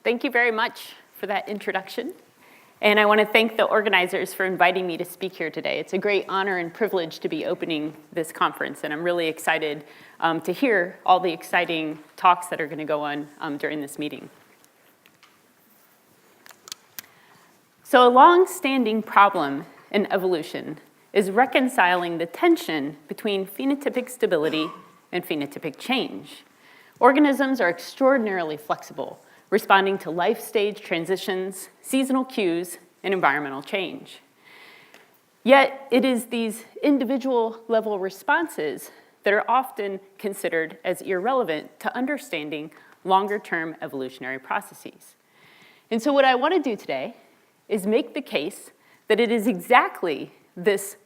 Thank you very much for that introduction. And I want to thank the organizers for inviting me to speak here today. It's a great honor and privilege to be opening this conference, and I'm really excited to hear all the exciting talks that are going to go on during this meeting. So a long-standing problem in evolution is reconciling the tension between phenotypic stability and phenotypic change. Organisms are extraordinarily flexible, responding to life stage transitions, seasonal cues, and environmental change. Yet, it is these individual level responses that are often considered as irrelevant to understanding longer-term evolutionary processes. And so what I want to do today is make the case that it is exactly this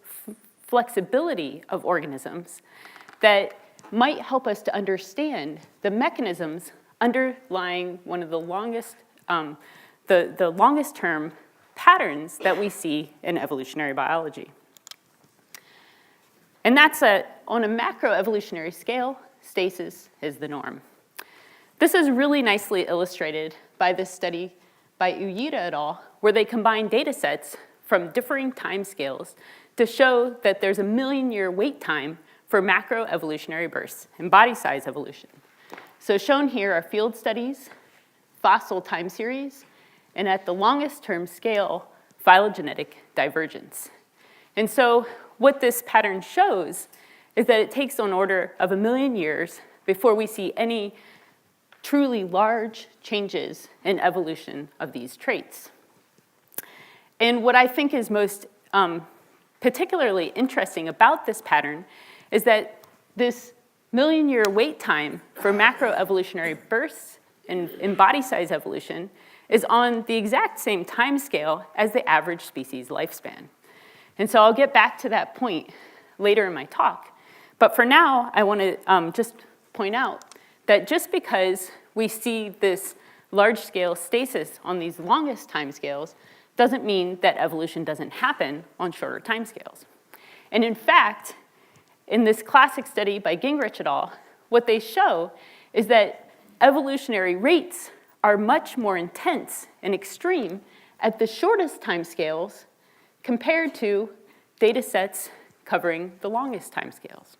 flexibility of organisms that might help us to understand the mechanisms underlying one of the longest term patterns that we see in evolutionary biology. And that's on a macroevolutionary scale, stasis is the norm. This is really nicely illustrated by this study by Ueda et al., where they combine data sets from differing time scales to show that there's a million-year wait time for macroevolutionary bursts and body size evolution. So shown here are field studies, fossil time series, and at the longest term scale, phylogenetic divergence. And so what this pattern shows is that it takes on order of 1 million years before we see any truly large changes in evolution of these traits. And what I think is most particularly interesting about this pattern is that this million-year wait time for macroevolutionary bursts in body size evolution is on the exact same time scale as the average species lifespan. And so I'll get back to that point later in my talk. But for now, I want to just point out that just because we see this large-scale stasis on these longest time scales doesn't mean that evolution doesn't happen on shorter time scales. And in fact, in this classic study by Gingrich et al., what they show is that evolutionary rates are much more intense and extreme at the shortest time scales compared to data sets covering the longest time scales.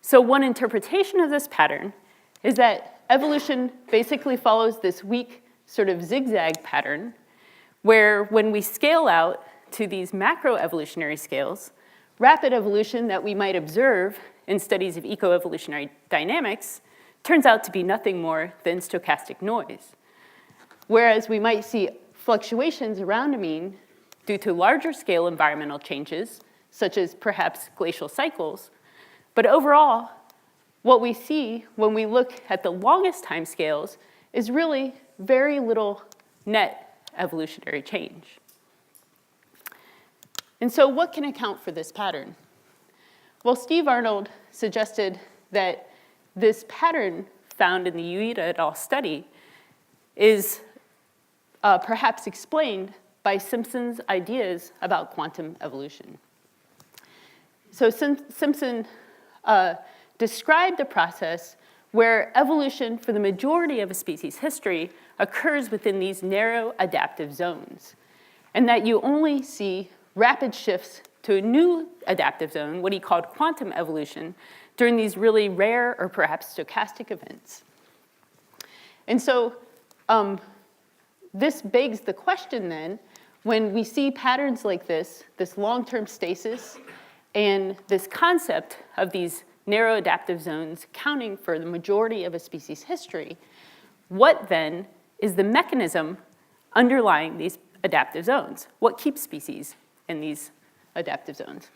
So one interpretation of this pattern is that evolution basically follows this weak sort of zigzag pattern where when we scale out to these macroevolutionary scales, rapid evolution that we might observe in studies of ecoevolutionary dynamics turns out to be nothing more than stochastic noise. Whereas we might see fluctuations around a mean due to larger scale environmental changes, such as perhaps glacial cycles. But overall, what we see when we look at the longest time scales is really very little net evolutionary change. And so what can account for this pattern? Well, Steve Arnold suggested that this pattern found in the Ueda et al. Study is perhaps explained by Simpson's ideas about quantum evolution. So Simpson described a process where evolution for the majority of a species' history occurs within these narrow adaptive zones, and that you only see rapid shifts to a new adaptive zone, what he called quantum evolution, during these really rare or perhaps stochastic events. And so this begs the question then, when we see patterns like this long-term stasis, and this concept of these narrow adaptive zones counting for the majority of a species' history, what then is the mechanism underlying these adaptive zones? What keeps species in these adaptive zones?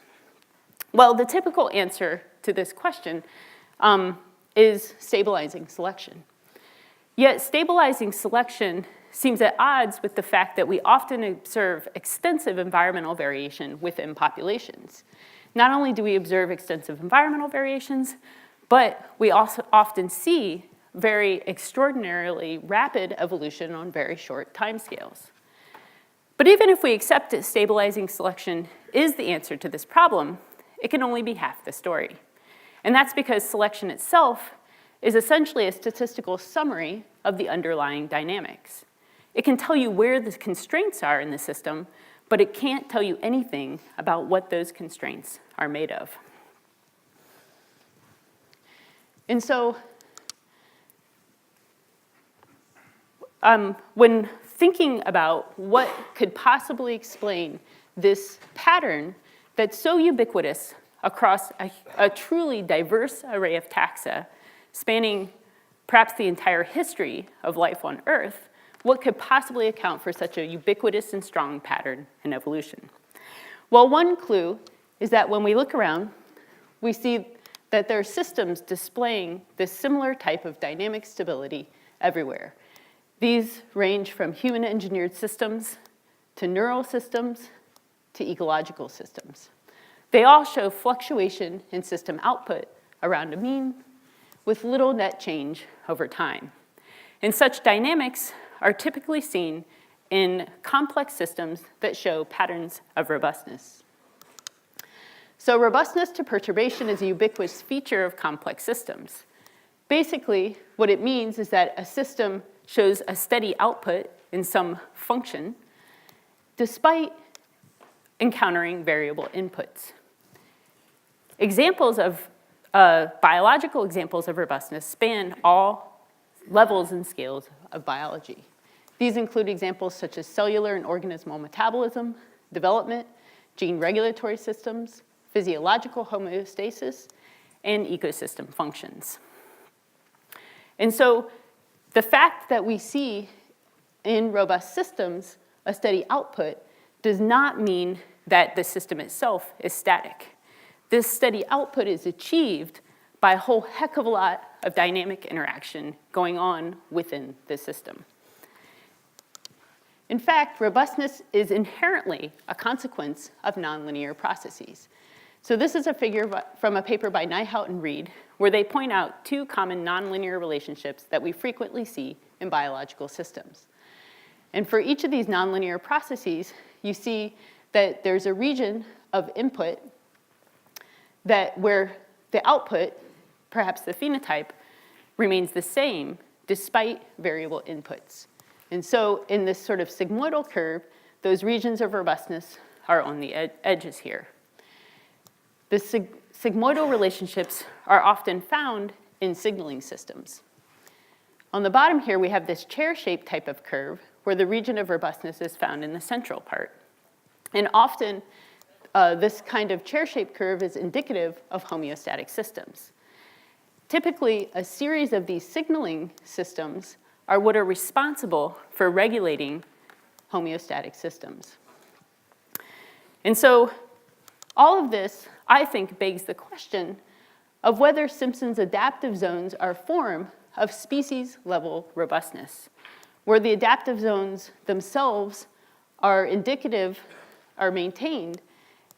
Well, the typical answer to this question is stabilizing selection. Yet stabilizing selection seems at odds with the fact that we often observe extensive environmental variation within populations. Not only do we observe extensive environmental variations, but we also often see very extraordinarily rapid evolution on very short timescales. But even if we accept that stabilizing selection is the answer to this problem, it can only be half the story. And that's because selection itself is essentially a statistical summary of the underlying dynamics. It can tell you where the constraints are in the system, but it can't tell you anything about what those constraints are made of. And so when thinking about what could possibly explain this pattern that's so ubiquitous across a truly diverse array of taxa, spanning perhaps the entire history of life on Earth, what could possibly account for such a ubiquitous and strong pattern in evolution? Well, one clue is that when we look around, we see that there are systems displaying this similar type of dynamic stability everywhere. These range from human-engineered systems to neural systems to ecological systems. They all show fluctuation in system output around a mean with little net change over time. And such dynamics are typically seen in complex systems that show patterns of robustness. So robustness to perturbation is a ubiquitous feature of complex systems. Basically, what it means is that a system shows a steady output in some function despite encountering variable inputs. Examples of biological examples of robustness span all levels and scales of biology. These include examples such as cellular and organismal metabolism, development, gene regulatory systems, physiological homeostasis, and ecosystem functions. And so the fact that we see in robust systems a steady output does not mean that the system itself is static. This steady output is achieved by a whole heck of a lot of dynamic interaction going on within the system. In fact, robustness is inherently a consequence of nonlinear processes. So this is a figure from a paper by Nyhout and Reed, where they point out two common nonlinear relationships that we frequently see in biological systems. And for each of these nonlinear processes, you see that there's a region of input where the output, perhaps the phenotype, remains the same despite variable inputs. And so in this sort of sigmoidal curve, those regions of robustness are on the edges here. The sigmoidal relationships are often found in signaling systems. On the bottom here, we have this chair-shaped type of curve where the region of robustness is found in the central part. And often, this kind of chair-shaped curve is indicative of homeostatic systems. Typically, a series of these signaling systems are what are responsible for regulating homeostatic systems. And so all of this, I think, begs the question of whether Simpson's adaptive zones are a form of species-level robustness, where the adaptive zones themselves are indicative, are maintained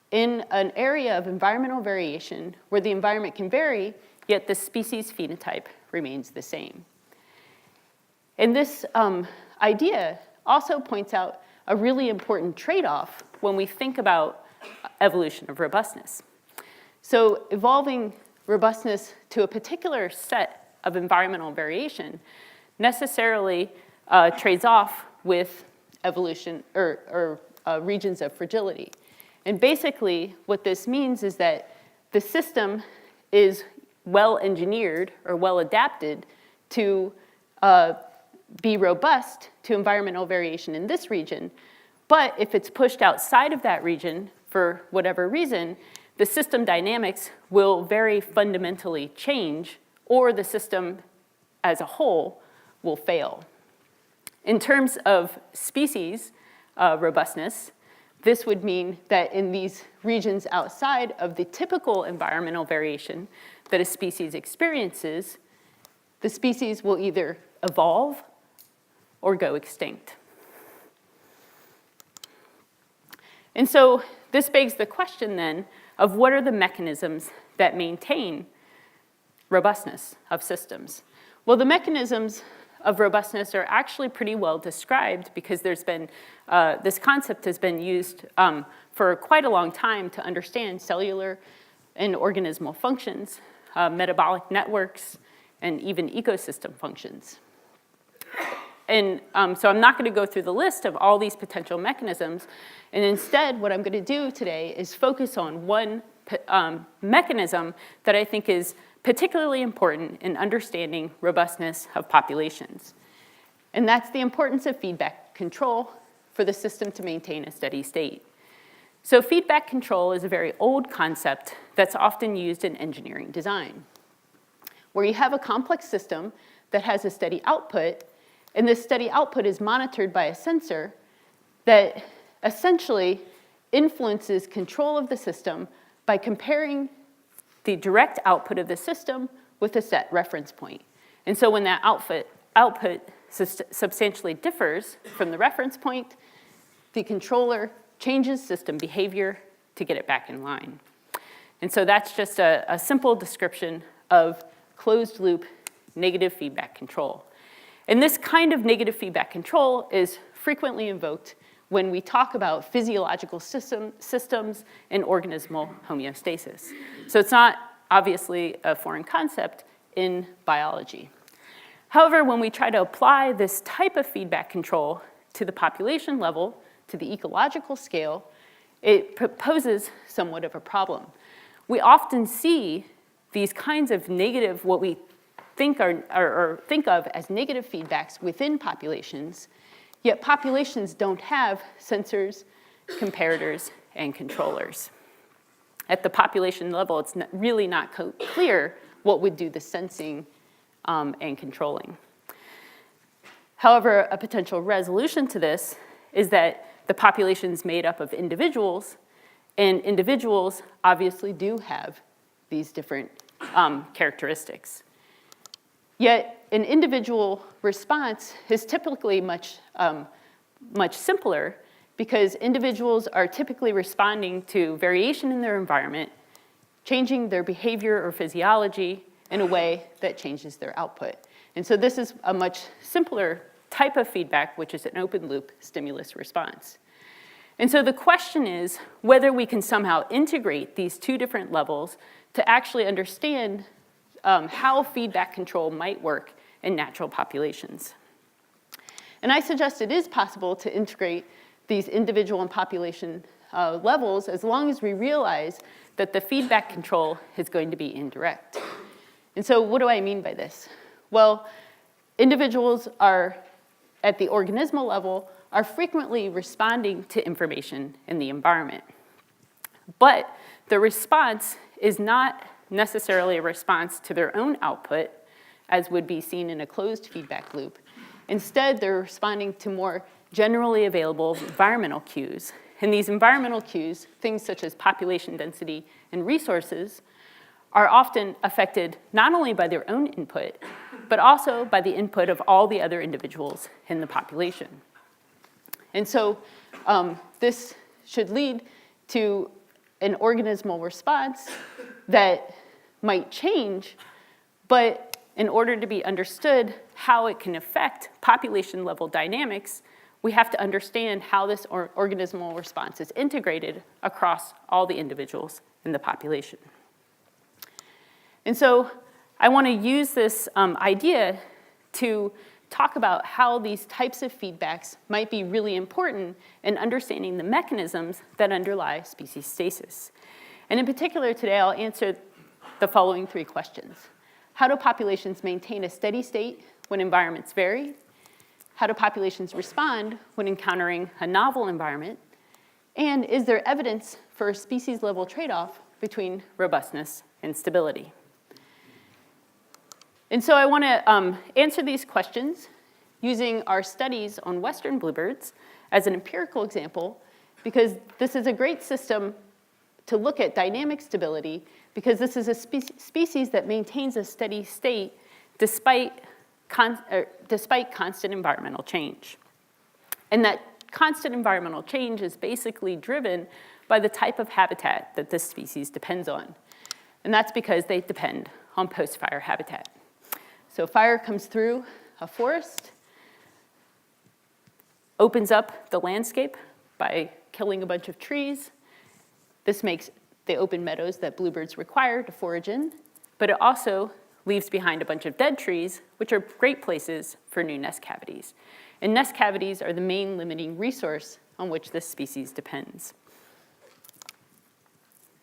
in an area of environmental variation where the environment can vary, yet the species phenotype remains the same. And this idea also points out a really important trade-off when we think about evolution of robustness. So evolving robustness to a particular set of environmental variation necessarily trades off with evolution or regions of fragility. And basically, what this means is that the system is well engineered or well adapted to be robust to environmental variation in this region. But if it's pushed outside of that region for whatever reason, the system dynamics will very fundamentally change, or the system as a whole will fail. In terms of species robustness, this would mean that in these regions outside of the typical environmental variation that a species experiences, the species will either evolve or go extinct. And so this begs the question then of what are the mechanisms that maintain robustness of systems? Well, the mechanisms of robustness are actually pretty well described because there's been, this concept has been used for quite a long time to understand cellular and organismal functions, metabolic networks, and even ecosystem functions. And so I'm not going to go through the list of all these potential mechanisms. And instead, what I'm going to do today is focus on one mechanism that I think is particularly important in understanding robustness of populations. And that's the importance of feedback control for the system to maintain a steady state. So feedback control is a very old concept that's often used in engineering design, where you have a complex system that has a steady output, and this steady output is monitored by a sensor that essentially influences control of the system by comparing the direct output of the system with a set reference point. And so when that output substantially differs from the reference point, the controller changes system behavior to get it back in line. And so that's just a simple description of closed loop negative feedback control. And this kind of negative feedback control is frequently invoked when we talk about physiological systems and organismal homeostasis. So it's not obviously a foreign concept in biology. However, when we try to apply this type of feedback control to the population level, to the ecological scale, it poses somewhat of a problem. We often see these kinds of negative, what we think of as negative feedbacks within populations, yet populations don't have sensors, comparators, and controllers. At the population level, it's really not clear what would do the sensing and controlling. However, a potential resolution to this is that the population is made up of individuals, and individuals obviously do have these different characteristics. Yet an individual response is typically much simpler because individuals are typically responding to variation in their environment, changing their behavior or physiology in a way that changes their output. And so this is a much simpler type of feedback, which is an open loop stimulus response. And so the question is whether we can somehow integrate these two different levels to actually understand how feedback control might work in natural populations. And I suggest it is possible to integrate these individual and population levels as long as we realize that the feedback control is going to be indirect. And so what do I mean by this? Well, individuals are, at the organismal level, are frequently responding to information in the environment. But the response is not necessarily a response to their own output, as would be seen in a closed feedback loop. Instead, they're responding to more generally available environmental cues. And these environmental cues, things such as population density and resources, are often affected not only by their own input, but also by the input of all the other individuals in the population. And so this should lead to an organismal response that might change, but in order to be understood how it can affect population level dynamics, we have to understand how this organismal response is integrated across all the individuals in the population. And so I want to use this idea to talk about how these types of feedbacks might be really important in understanding the mechanisms that underlie species stasis. And in particular today, I'll answer the following three questions. How do populations maintain a steady state when environments vary? How do populations respond when encountering a novel environment? And is there evidence for a species-level trade-off between robustness and stability? And so I want to answer these questions using our studies on Western bluebirds as an empirical example, because this is a great system to look at dynamic stability, because this is a species that maintains a steady state despite constant environmental change. And that constant environmental change is basically driven by the type of habitat that this species depends on. And that's because they depend on post-fire habitat. So fire comes through a forest, opens up the landscape by killing a bunch of trees. This makes the open meadows that bluebirds require to forage in, but it also leaves behind a bunch of dead trees, which are great places for new nest cavities. And nest cavities are the main limiting resource on which this species depends.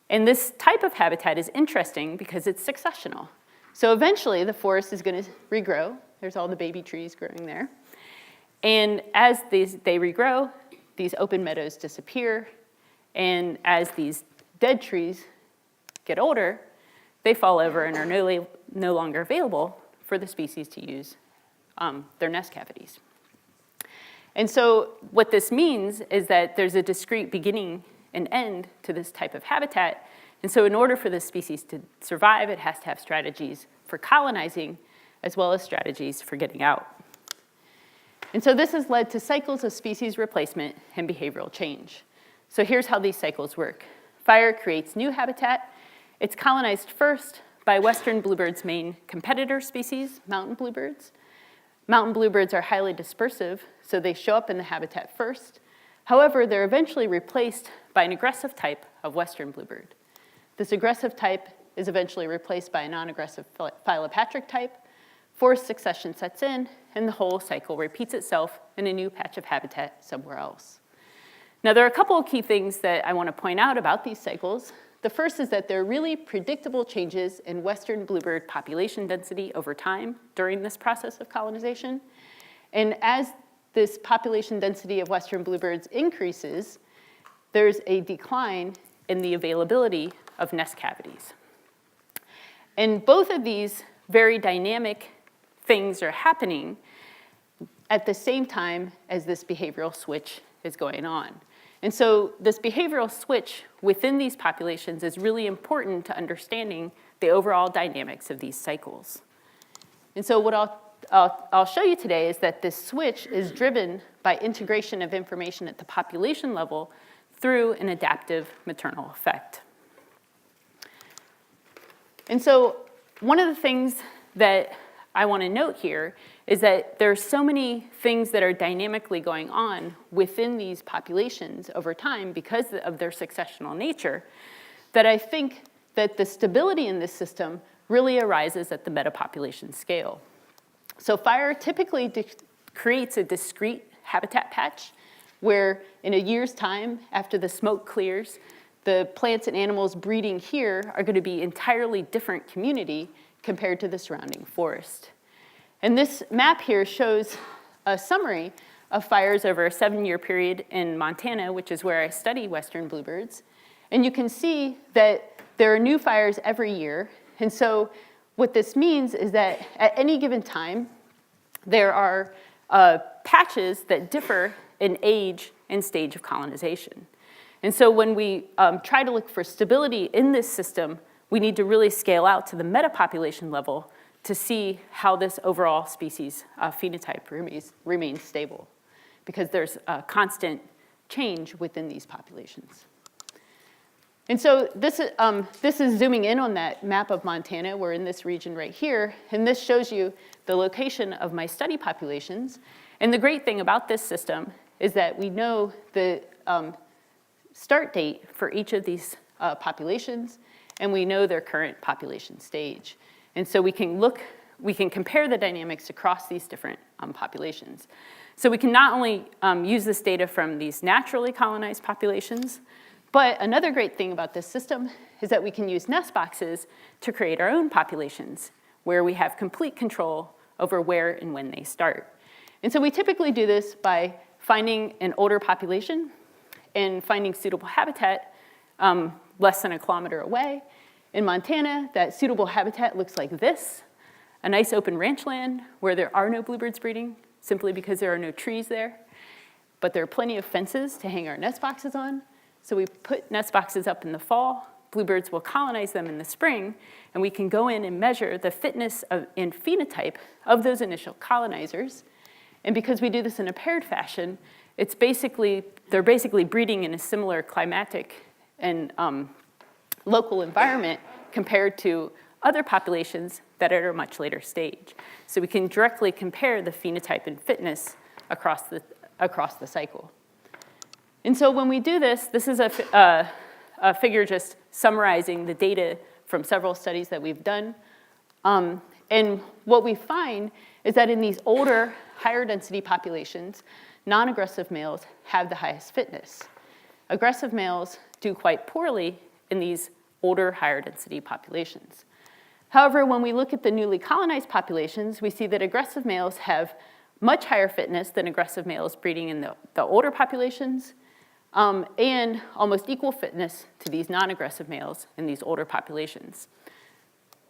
And this type of habitat is interesting because it's successional. So eventually the forest is going to regrow. There's all the baby trees growing there. And as they regrow, these open meadows disappear. And as these dead trees get older, they fall over and are no longer available for the species to use their nest cavities. And so what this means is that there's a discrete beginning and end to this type of habitat. And so in order for this species to survive, it has to have strategies for colonizing as well as strategies for getting out. And so this has led to cycles of species replacement and behavioral change. So here's how these cycles work. Fire creates new habitat. It's colonized first by western bluebird's main competitor species, mountain bluebirds. Mountain bluebirds are highly dispersive, so they show up in the habitat first. However, they're eventually replaced by an aggressive type of western bluebird. This aggressive type is eventually replaced by a non-aggressive philopatric type. Forced succession sets in, and the whole cycle repeats itself in a new patch of habitat somewhere else. Now, there are a couple of key things that I want to point out about these cycles. The first is that there are really predictable changes in western bluebird population density over time during this process of colonization. And as this population density of western bluebirds increases, there's a decline in the availability of nest cavities. And both of these very dynamic things are happening at the same time as this behavioral switch is going on. And so this behavioral switch within these populations is really important to understanding the overall dynamics of these cycles. And so what I'll show you today is that this switch is driven by integration of information at the population level through an adaptive maternal effect. And so one of the things that I want to note here is that there are so many things that are dynamically going on within these populations over time because of their successional nature that I think that the stability in this system really arises at the metapopulation scale. So fire typically creates a discrete habitat patch where in a year's time, after the smoke clears, the plants and animals breeding here are going to be entirely different community compared to the surrounding forest. And this map here shows a summary of fires over a 7-year period in Montana, which is where I study western bluebirds. And you can see that there are new fires every year. And so what this means is that at any given time, there are patches that differ in age and stage of colonization. And so when we try to look for stability in this system, we need to really scale out to the metapopulation level to see how this overall species phenotype remains stable, because there's a constant change within these populations. And so this is zooming in on that map of Montana. We're in this region right here, and this shows you the location of my study populations. And the great thing about this system is that we know the start date for each of these populations, and we know their current population stage. And so we can compare the dynamics across these different populations. So we can not only use this data from these naturally colonized populations, but another great thing about this system is that we can use nest boxes to create our own populations, where we have complete control over where and when they start. And so we typically do this by finding an older population and finding suitable habitat less than a kilometer away. In Montana, that suitable habitat looks like this, a nice open ranch land where there are no bluebirds breeding, simply because there are no trees there. But there are plenty of fences to hang our nest boxes on. So we put nest boxes up in the fall. Bluebirds will colonize them in the spring, and we can go in and measure the fitness and phenotype of those initial colonizers. And because we do this in a paired fashion, they're basically breeding in a similar climatic and local environment compared to other populations that are at a much later stage. So we can directly compare the phenotype and fitness across the cycle. And so when we do this, this is a figure just summarizing the data from several studies that we've done. And what we find is that in these older, higher density populations, non-aggressive males have the highest fitness. Aggressive males do quite poorly in these older, higher density populations. However, when we look at the newly colonized populations, we see that aggressive males have much higher fitness than aggressive males breeding in the older populations, and almost equal fitness to these non-aggressive males in these older populations.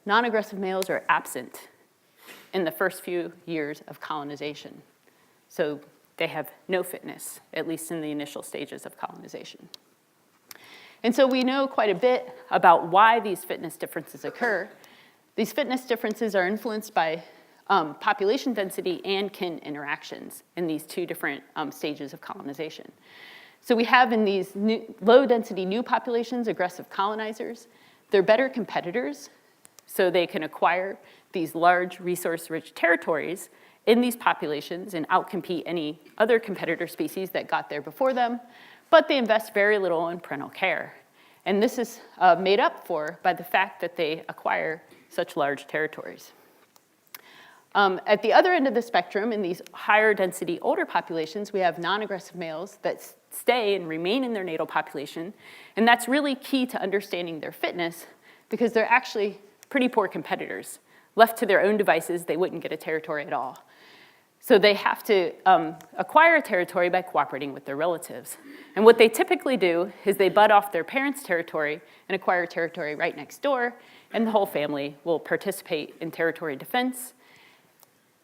Non-aggressive males are absent in the first few years of colonization. So they have no fitness, at least in the initial stages of colonization. And so we know quite a bit about why these fitness differences occur. These fitness differences are influenced by population density and kin interactions in these two different stages of colonization. So we have in these low-density new populations aggressive colonizers. They're better competitors, so they can acquire these large resource-rich territories in these populations and outcompete any other competitor species that got there before them, but they invest very little in parental care. And this is made up for by the fact that they acquire such large territories. At the other end of the spectrum, in these higher density older populations, we have non-aggressive males that stay and remain in their natal population, and that's really key to understanding their fitness because they're actually pretty poor competitors. Left to their own devices, they wouldn't get a territory at all. So they have to acquire a territory by cooperating with their relatives. And what they typically do is they bud off their parents' territory and acquire territory right next door, and the whole family will participate in territory defense.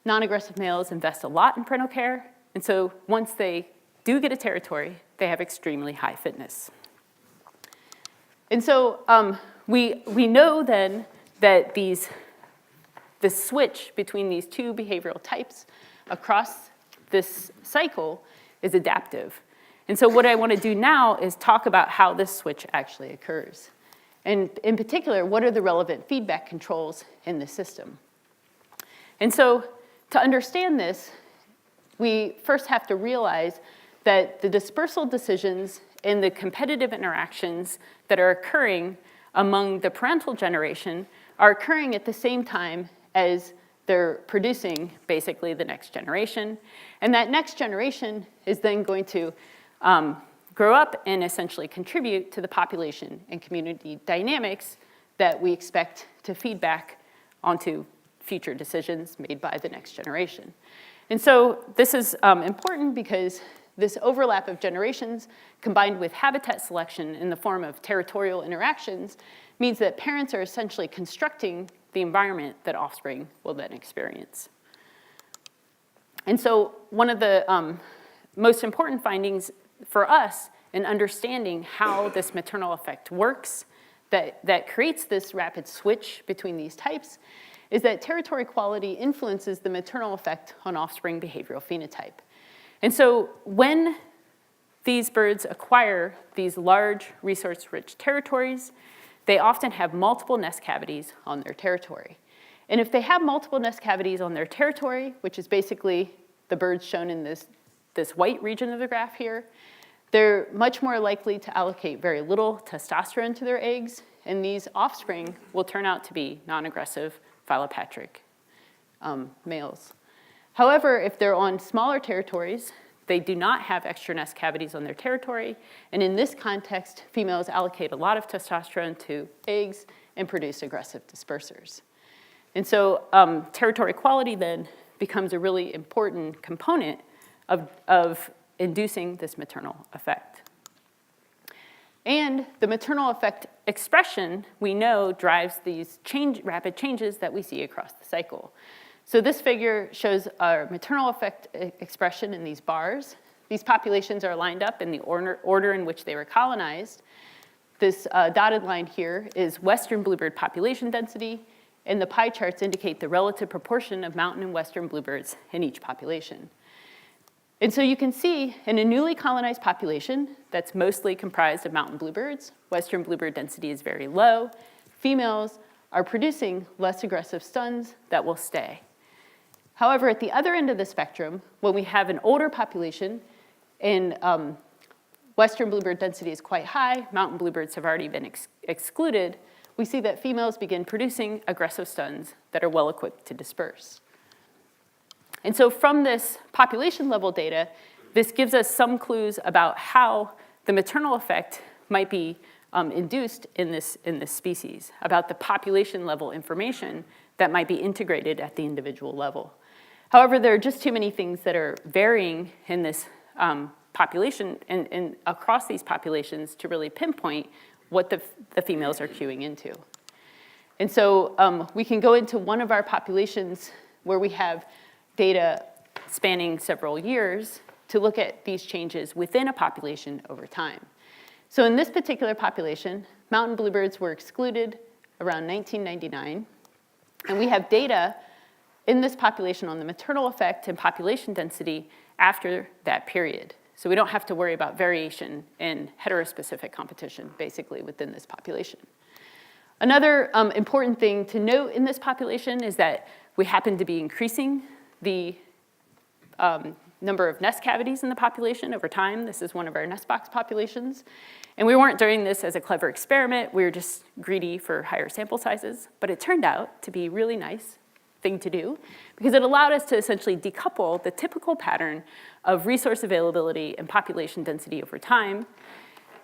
Non-aggressive males invest a lot in parental care, and so once they do get a territory, they have extremely high fitness. And so we know then that this switch between these two behavioral types across this cycle is adaptive. And so what I want to do now is talk about how this switch actually occurs. And in particular, what are the relevant feedback controls in the system? And so to understand this, we first have to realize that the dispersal decisions and the competitive interactions that are occurring among the parental generation are occurring at the same time as they're producing basically the next generation. And that next generation is then going to grow up and essentially contribute to the population and community dynamics that we expect to feed back onto future decisions made by the next generation. And so this is important because this overlap of generations combined with habitat selection in the form of territorial interactions means that parents are essentially constructing the environment that offspring will then experience. And so one of the most important findings for us in understanding how this maternal effect works that creates this rapid switch between these types is that territory quality influences the maternal effect on offspring behavioral phenotype. And so when these birds acquire these large resource-rich territories, they often have multiple nest cavities on their territory. And if they have multiple nest cavities on their territory, which is basically the birds shown in this white region of the graph here, they're much more likely to allocate very little testosterone to their eggs, and these offspring will turn out to be non-aggressive philopatric males. However, if they're on smaller territories, they do not have extra nest cavities on their territory, and in this context, females allocate a lot of testosterone to eggs and produce aggressive dispersers. And so territory quality then becomes a really important component of inducing this maternal effect. And the maternal effect expression, we know, drives these rapid changes that we see across the cycle. So this figure shows our maternal effect expression in these bars. These populations are lined up in the order in which they were colonized. This dotted line here is western bluebird population density, and the pie charts indicate the relative proportion of mountain and western bluebirds in each population. And so you can see in a newly colonized population that's mostly comprised of mountain bluebirds, western bluebird density is very low. Females are producing less aggressive stuns that will stay. However, at the other end of the spectrum, when we have an older population and western bluebird density is quite high, mountain bluebirds have already been excluded, we see that females begin producing aggressive stuns that are well equipped to disperse. And so from this population level data, this gives us some clues about how the maternal effect might be induced in this species, about the population level information that might be integrated at the individual level. However, there are just too many things that are varying in this population and across these populations to really pinpoint what the females are cueing into. And so we can go into one of our populations where we have data spanning several years to look at these changes within a population over time. So in this particular population, mountain bluebirds were excluded around 1999. And we have data in this population on the maternal effect and population density after that period. So we don't have to worry about variation in heterospecific competition, basically, within this population. Another important thing to note in this population is that we happen to be increasing the number of nest cavities in the population over time. This is one of our nest box populations. And we weren't doing this as a clever experiment. We were just greedy for higher sample sizes. But it turned out to be a really nice thing to do because it allowed us to essentially decouple the typical pattern of resource availability and population density over time.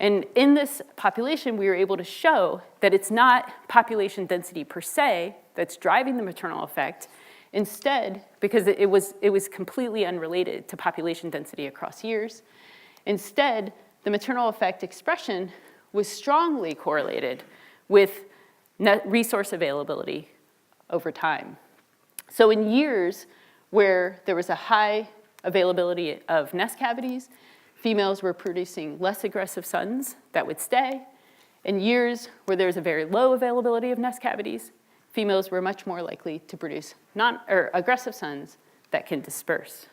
And in this population, we were able to show that it's not population density per se that's driving the maternal effect. Instead, because it was completely unrelated to population density across years, instead, the maternal effect expression was strongly correlated with net resource availability over time. So in years where there was a high availability of nest cavities, females were producing less aggressive sons that would stay. In years where there was a very low availability of nest cavities, females were much more likely to produce aggressive sons that can disperse.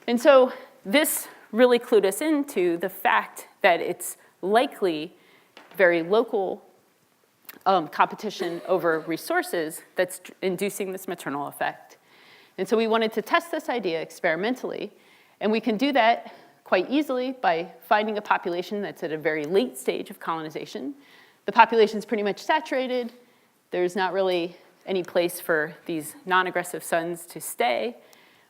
And so this really clued us into the fact that it's likely very local competition over resources that's inducing this maternal effect. And so we wanted to test this idea experimentally, and we can do that quite easily by finding a population that's at a very late stage of colonization. The population's pretty much saturated. There's not really any place for these non-aggressive sons to stay.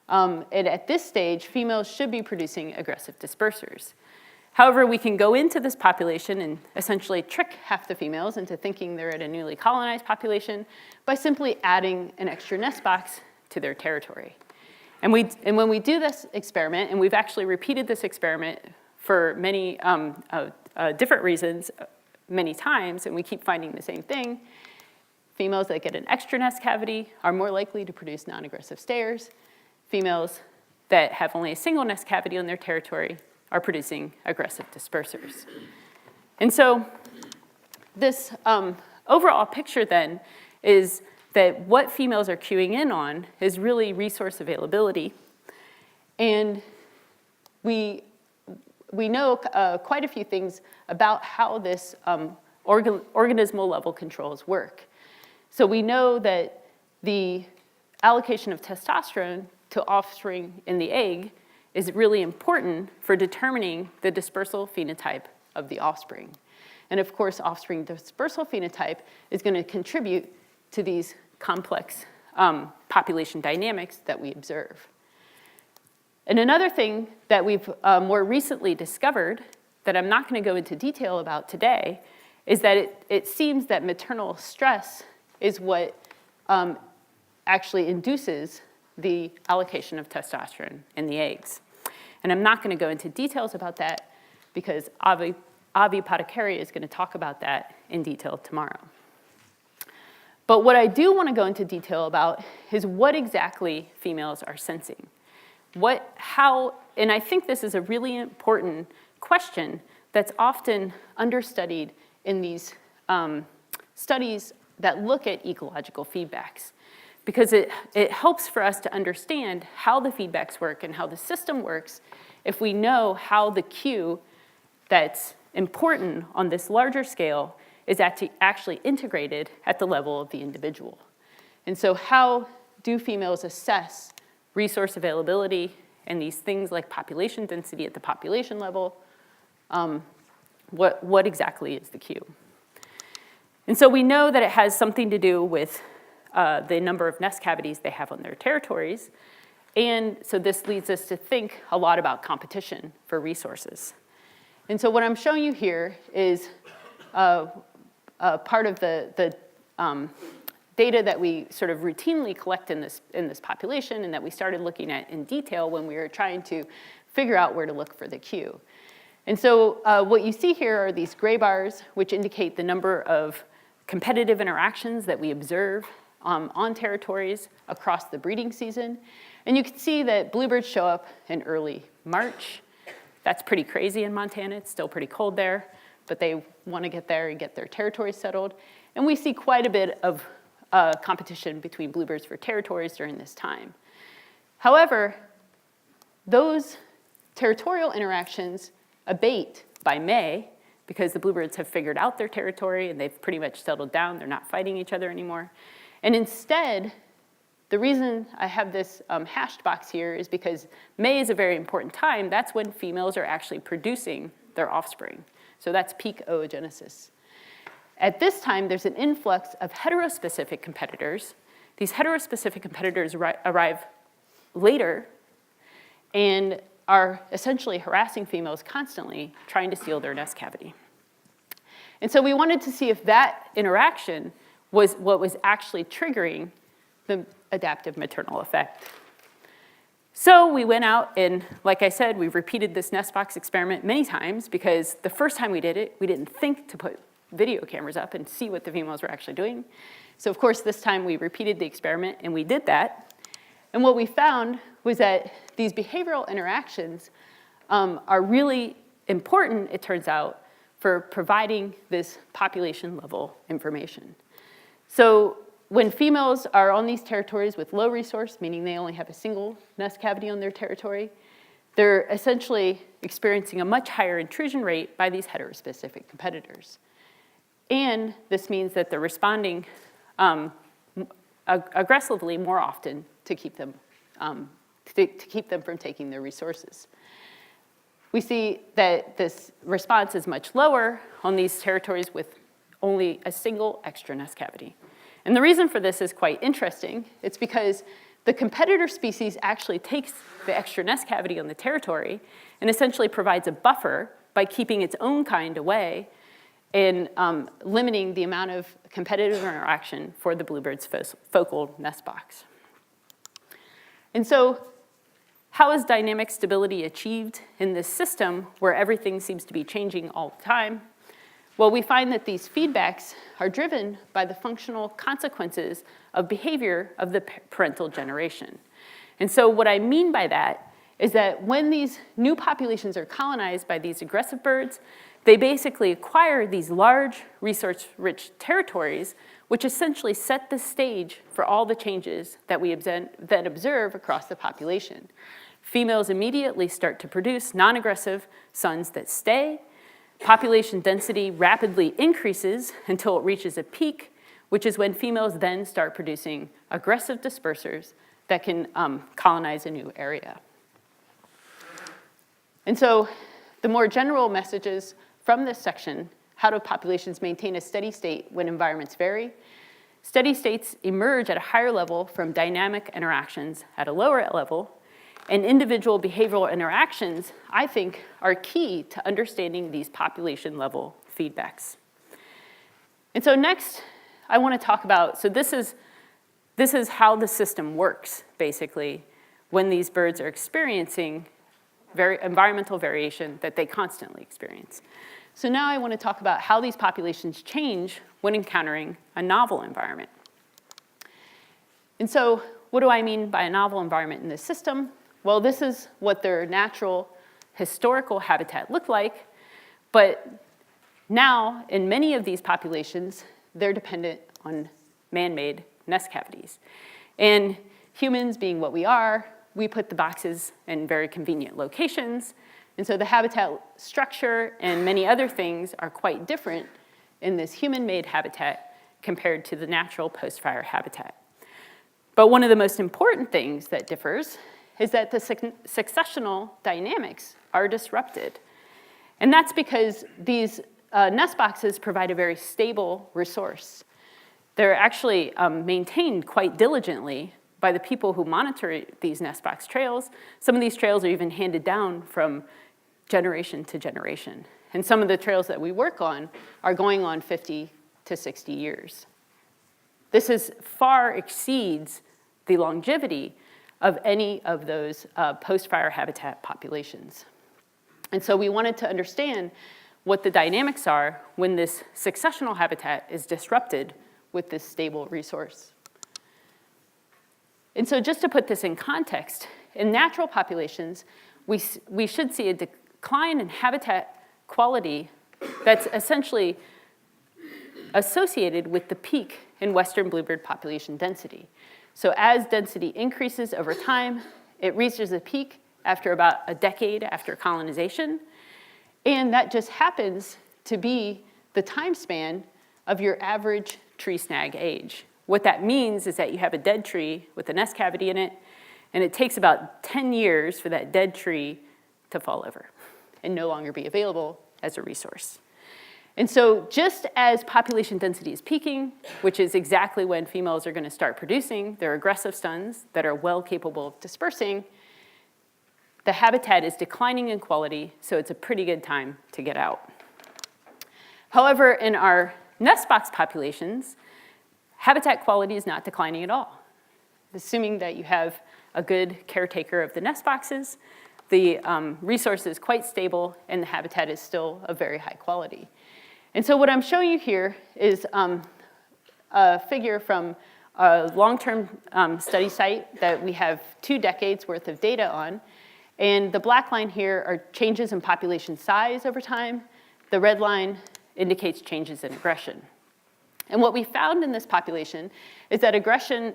And at this stage, females should be producing aggressive dispersers. However, we can go into this population and essentially trick half the females into thinking they're at a newly colonized population by simply adding an extra nest box to their territory. And when we do this experiment, and we've actually repeated this experiment for many different reasons many times, and we keep finding the same thing, females that get an extra nest cavity are more likely to produce non-aggressive stayers. Females that have only a single nest cavity on their territory are producing aggressive dispersers. And so this overall picture then is that what females are cueing in on is really resource availability. And we know quite a few things about how this organismal level controls work. So we know that the allocation of testosterone to offspring in the egg is really important for determining the dispersal phenotype of the offspring. And of course, offspring dispersal phenotype is going to contribute to these complex population dynamics that we observe. And another thing that we've more recently discovered that I'm not going to go into detail about today is that it seems that maternal stress is what actually induces the allocation of testosterone in the eggs. And I'm not going to go into details about that because Avi Padakari is going to talk about that in detail tomorrow. But what I do want to go into detail about is what exactly females are sensing. And I think this is a really important question that's often understudied in these studies that look at ecological feedbacks, because it helps for us to understand how the feedbacks work and how the system works if we know how the cue that's important on this larger scale is actually integrated at the level of the individual. And so how do females assess resource availability and these things like population density at the population level? What exactly is the cue? And so we know that it has something to do with the number of nest cavities they have on their territories. And so this leads us to think a lot about competition for resources. And so what I'm showing you here is part of the data that we sort of routinely collect in this population and that we started looking at in detail when we were trying to figure out where to look for the Q. And so what you see here are these gray bars, which indicate the number of competitive interactions that we observe on territories across the breeding season. And you can see that bluebirds show up in early March. That's pretty crazy in Montana. It's still pretty cold there, but they want to get there and get their territories settled. And we see quite a bit of competition between bluebirds for territories during this time. However, those territorial interactions abate by May because the bluebirds have figured out their territory and they've pretty much settled down. They're not fighting each other anymore. And instead, the reason I have this hashed box here is because May is a very important time. That's when females are actually producing their offspring. So that's peak oogenesis. At this time, there's an influx of heterospecific competitors. These heterospecific competitors arrive later and are essentially harassing females constantly, trying to steal their nest cavity. And so we wanted to see if that interaction was what was actually triggering the adaptive maternal effect. So we went out and, like I said, we repeated this nest box experiment many times because the first time we did it, we didn't think to put video cameras up and see what the females were actually doing. So of course, this time we repeated the experiment and we did that. And what we found was that these behavioral interactions are really important, it turns out, for providing this population level information. So when females are on these territories with low resource, meaning they only have a single nest cavity on their territory, they're essentially experiencing a much higher intrusion rate by these heterospecific competitors. And this means that they're responding aggressively more often to keep them from taking their resources. We see that this response is much lower on these territories with only a single extra nest cavity. And the reason for this is quite interesting. It's because the competitor species actually takes the extra nest cavity on the territory and essentially provides a buffer by keeping its own kind away and limiting the amount of competitive interaction for the bluebird's focal nest box. And so how is dynamic stability achieved in this system where everything seems to be changing all the time? Well, we find that these feedbacks are driven by the functional consequences of behavior of the parental generation. And so what I mean by that is that when these new populations are colonized by these aggressive birds, they basically acquire these large, resource-rich territories, which essentially set the stage for all the changes that we then observe across the population. Females immediately start to produce non-aggressive sons that stay. Population density rapidly increases until it reaches a peak, which is when females then start producing aggressive dispersers that can colonize a new area. And so the more general messages from this section, how do populations maintain a steady state when environments vary? Steady states emerge at a higher level from dynamic interactions at a lower level, and individual behavioral interactions, I think, are key to understanding these population level feedbacks. And so next, I want to talk about, so this is how the system works, basically, when these birds are experiencing environmental variation that they constantly experience. So now I want to talk about how these populations change when encountering a novel environment. And so what do I mean by a novel environment in this system? Well, this is what their natural historical habitat looked like, but now in many of these populations, they're dependent on man-made nest cavities. And humans being what we are, we put the boxes in very convenient locations. And so the habitat structure and many other things are quite different in this human-made habitat compared to the natural post-fire habitat. But one of the most important things that differs is that the successional dynamics are disrupted. And that's because these nest boxes provide a very stable resource. They're actually maintained quite diligently by the people who monitor these nest box trails. Some of these trails are even handed down from generation to generation. And some of the trails that we work on are going on 50 to 60 years. This far exceeds the longevity of any of those post-fire habitat populations. And so we wanted to understand what the dynamics are when this successional habitat is disrupted with this stable resource. And so just to put this in context, in natural populations, we should see a decline in habitat quality that's essentially associated with the peak in western bluebird population density. So as density increases over time, it reaches a peak after about a decade after colonization, and that just happens to be the time span of your average tree snag age. What that means is that you have a dead tree with a nest cavity in it, and it takes about 10 years for that dead tree to fall over and no longer be available as a resource. And so just as population density is peaking, which is exactly when females are going to start producing their aggressive sons that are well capable of dispersing, the habitat is declining in quality, so it's a pretty good time to get out. However, in our nest box populations, habitat quality is not declining at all. Assuming that you have a good caretaker of the nest boxes, the resource is quite stable and the habitat is still of very high quality. And so what I'm showing you here is a figure from a long-term study site that we have 2 decades worth of data on. And the black line here are changes in population size over time. The red line indicates changes in aggression. And what we found in this population is that aggression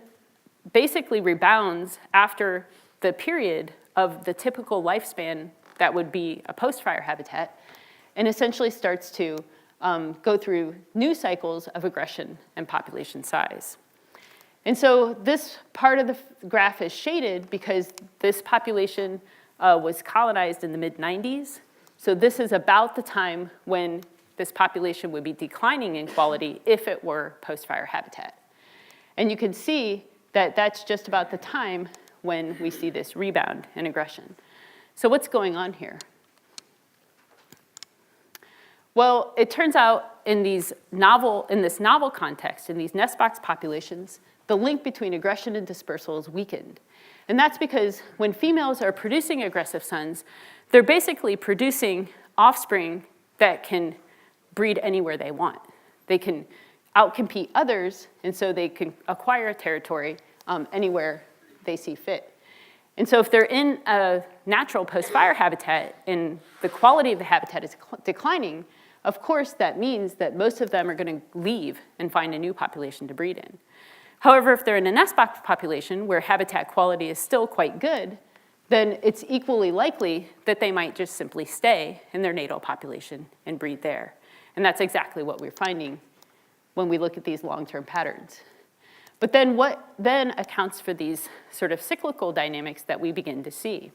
basically rebounds after the period of the typical lifespan that would be a post-fire habitat, and essentially starts to go through new cycles of aggression and population size. And so this part of the graph is shaded because this population was colonized in the mid-90s. So this is about the time when this population would be declining in quality if it were post-fire habitat. And you can see that that's just about the time when we see this rebound in aggression. So what's going on here? Well, it turns out in this novel context, in these nest box populations, the link between aggression and dispersal is weakened. And that's because when females are producing aggressive sons, they're basically producing offspring that can breed anywhere they want. They can outcompete others, and so they can acquire territory anywhere they see fit. And so if they're in a natural post-fire habitat and the quality of the habitat is declining, of course that means that most of them are going to leave and find a new population to breed in. However, if they're in a nest box population where habitat quality is still quite good, then it's equally likely that they might just simply stay in their natal population and breed there. And that's exactly what we're finding when we look at these long-term patterns. But then what then accounts for these sort of cyclical dynamics that we begin to see?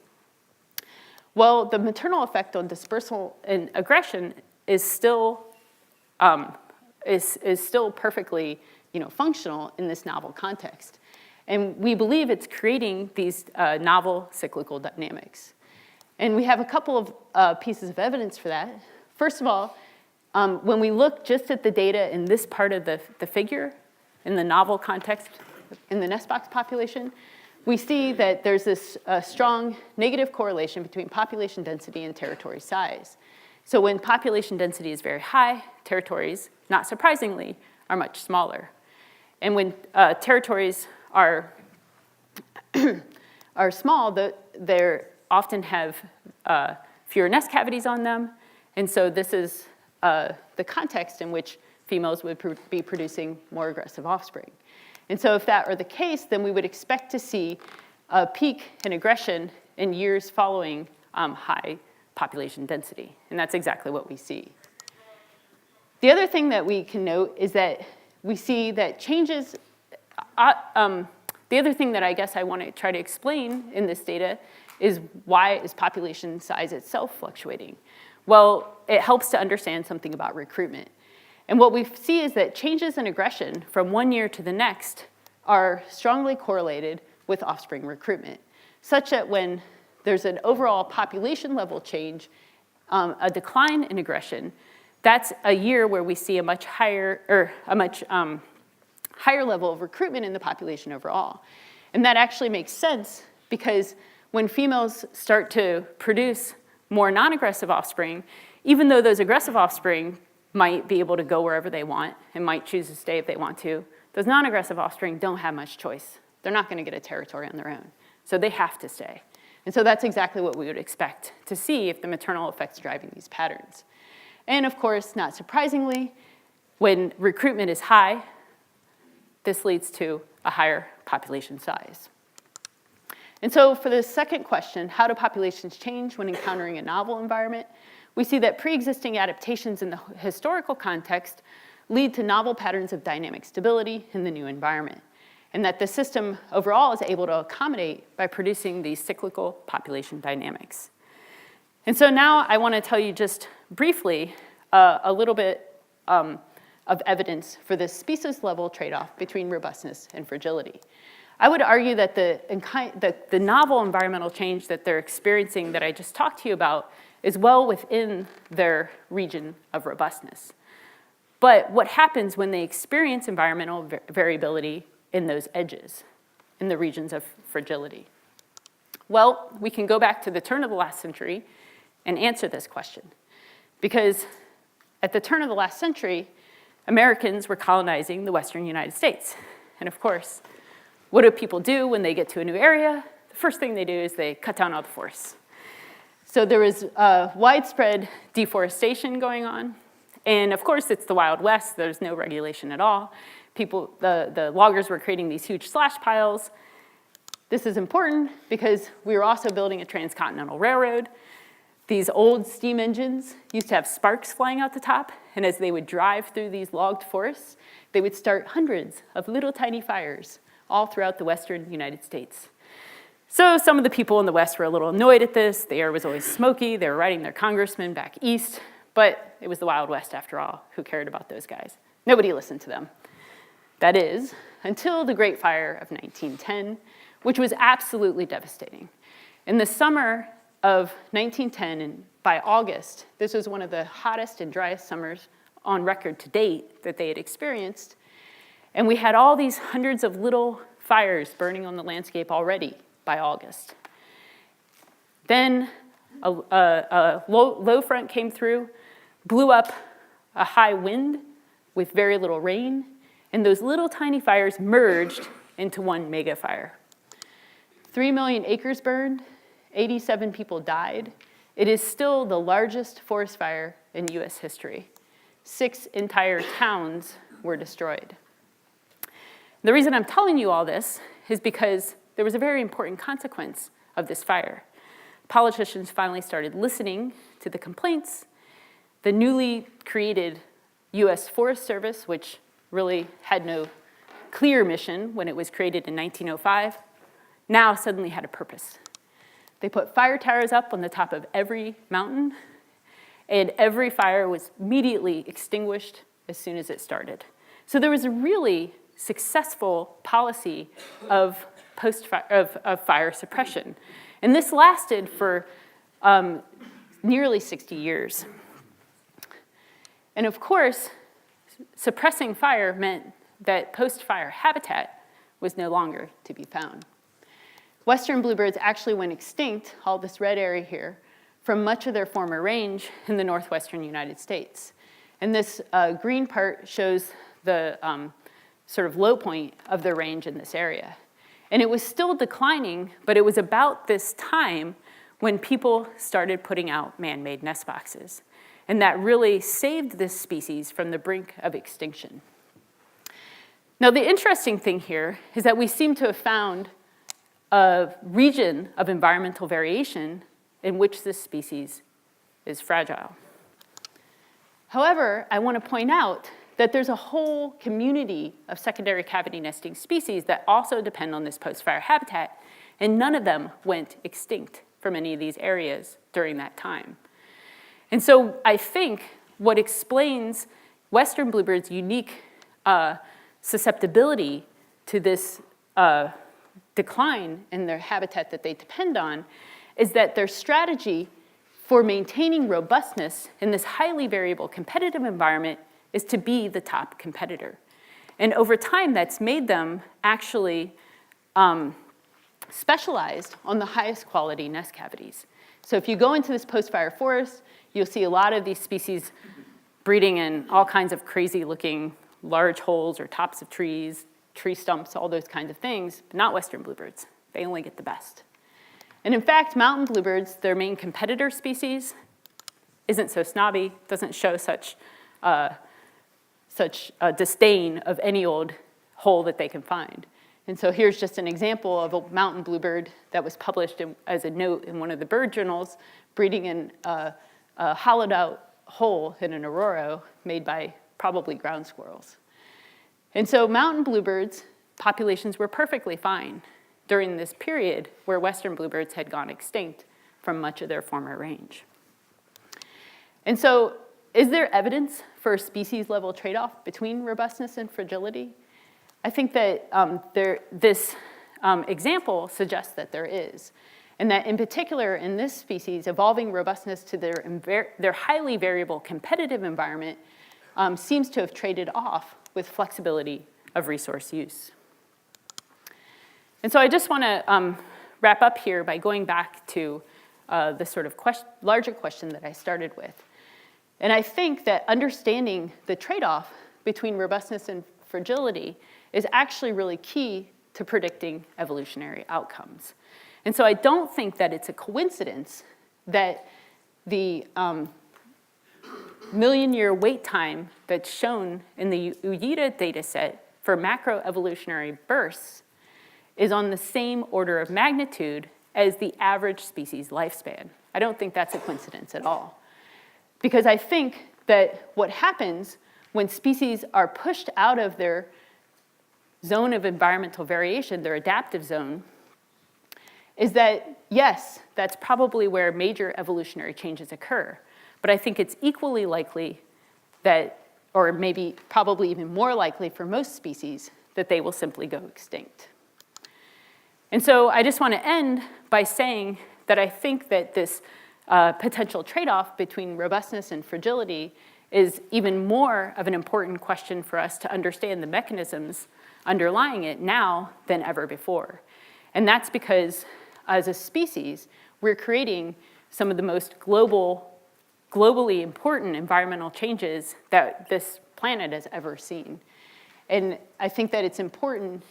Well, the maternal effect on dispersal and aggression is still perfectly functional in this novel context. And we believe it's creating these novel cyclical dynamics. And we have a couple of pieces of evidence for that. First of all, when we look just at the data in this part of the figure, in the novel context, in the nest box population, we see that there's this strong negative correlation between population density and territory size. So when population density is very high, territories, not surprisingly, are much smaller. And when territories are small, they often have fewer nest cavities on them. And so this is the context in which females would be producing more aggressive offspring. And so if that were the case, then we would expect to see a peak in aggression in years following high population density. And that's exactly what we see. The other thing that we can note is that we see that changes, the other thing that I guess I want to try to explain in this data is why is population size itself fluctuating? Well, it helps to understand something about recruitment. And what we see is that changes in aggression from one year to the next are strongly correlated with offspring recruitment, such that when there's an overall population level change, a decline in aggression, that's a year where we see a much higher, higher level of recruitment in the population overall. And that actually makes sense because when females start to produce more non-aggressive offspring, even though those aggressive offspring might be able to go wherever they want and might choose to stay if they want to, those non-aggressive offspring don't have much choice. They're not going to get a territory on their own. So they have to stay. And so that's exactly what we would expect to see if the maternal effect's driving these patterns. And of course, not surprisingly, when recruitment is high, this leads to a higher population size. And so for the second question, how do populations change when encountering a novel environment? We see that pre-existing adaptations in the historical context lead to novel patterns of dynamic stability in the new environment, and that the system overall is able to accommodate by producing these cyclical population dynamics. And so now I want to tell you just briefly a little bit of evidence for this species-level trade-off between robustness and fragility. I would argue that the novel environmental change that they're experiencing that I just talked to you about is well within their region of robustness. But what happens when they experience environmental variability in those edges, in the regions of fragility? Well, we can go back to the turn of the last century and answer this question. Because at the turn of the last century, Americans were colonizing the Western United States. And of course, what do people do when they get to a new area? The first thing they do is they cut down all the forests. So there was widespread deforestation going on. And of course, it's the Wild West. There's no regulation at all. The loggers were creating these huge slash piles. This is important because we were also building a transcontinental railroad. These old steam engines used to have sparks flying out the top. And as they would drive through these logged forests, they would start hundreds of little tiny fires all throughout the Western United States. So some of the people in the West were a little annoyed at this. The air was always smoky. They were writing their congressmen back east. But it was the Wild West, after all. Who cared about those guys? Nobody listened to them. That is, until the Great Fire of 1910, which was absolutely devastating. In the summer of 1910, and by August, this was one of the hottest and driest summers on record to date that they had experienced. And we had all these hundreds of little fires burning on the landscape already by August. Then a low front came through, blew up a high wind with very little rain, and those little tiny fires merged into one mega fire. 3 million acres burned, 87 people died. It is still the largest forest fire in US history. 6 entire towns were destroyed. The reason I'm telling you all this is because there was a very important consequence of this fire. Politicians finally started listening to the complaints. The newly created US Forest Service, which really had no clear mission when it was created in 1905, now suddenly had a purpose. They put fire towers up on the top of every mountain, and every fire was immediately extinguished as soon as it started. So there was a really successful policy of fire suppression. And this lasted for nearly 60 years. And of course, suppressing fire meant that post-fire habitat was no longer to be found. Western bluebirds actually went extinct, all this red area here, from much of their former range in the northwestern United States. And this green part shows the sort of low point of the range in this area. And it was still declining, but it was about this time when people started putting out man-made nest boxes. And that really saved this species from the brink of extinction. Now, the interesting thing here is that we seem to have found a region of environmental variation in which this species is fragile. However, I want to point out that there's a whole community of secondary cavity nesting species that also depend on this post-fire habitat, and none of them went extinct from any of these areas during that time. And so I think what explains Western bluebirds' unique susceptibility to this decline in their habitat that they depend on is that their strategy for maintaining robustness in this highly variable competitive environment is to be the top competitor. And over time, that's made them actually specialized on the highest quality nest cavities. So if you go into this post-fire forest, you'll see a lot of these species breeding in all kinds of crazy looking large holes or tops of trees, tree stumps, all those kinds of things, but not Western bluebirds. They only get the best. And in fact, mountain bluebirds, their main competitor species, isn't so snobby, doesn't show such disdain of any old hole that they can find. And so here's just an example of a mountain bluebird that was published as a note in one of the bird journals, breeding in a hollowed out hole in an arroyo made by probably ground squirrels. And so mountain bluebirds populations were perfectly fine during this period where Western bluebirds had gone extinct from much of their former range. And so is there evidence for a species-level trade-off between robustness and fragility? I think that this example suggests that there is, and that in particular in this species, evolving robustness to their highly variable competitive environment seems to have traded off with flexibility of resource use. And so I just want to wrap up here by going back to the sort of larger question that I started with. And I think that understanding the trade-off between robustness and fragility is actually really key to predicting evolutionary outcomes. And so I don't think that it's a coincidence that the million-year wait time that's shown in the Uyeda data set for macroevolutionary bursts is on the same order of magnitude as the average species lifespan. I don't think that's a coincidence at all. Because I think that what happens when species are pushed out of their zone of environmental variation, their adaptive zone, is that, yes, that's probably where major evolutionary changes occur. But I think it's equally likely that, or maybe probably even more likely for most species, that they will simply go extinct. And so I just want to end by saying that I think that this potential trade-off between robustness and fragility is even more of an important question for us to understand the mechanisms underlying it now than ever before. And that's because as a species, we're creating some of the most globally important environmental changes that this planet has ever seen. And I think that it's important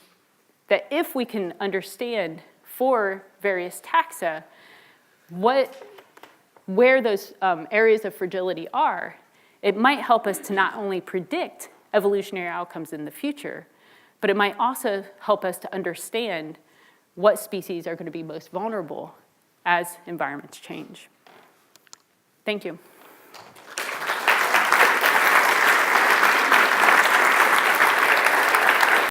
that if we can understand for various taxa where those areas of fragility are, it might help us to not only predict evolutionary outcomes in the future, but it might also help us to understand what species are going to be most vulnerable as environments change. Thank you.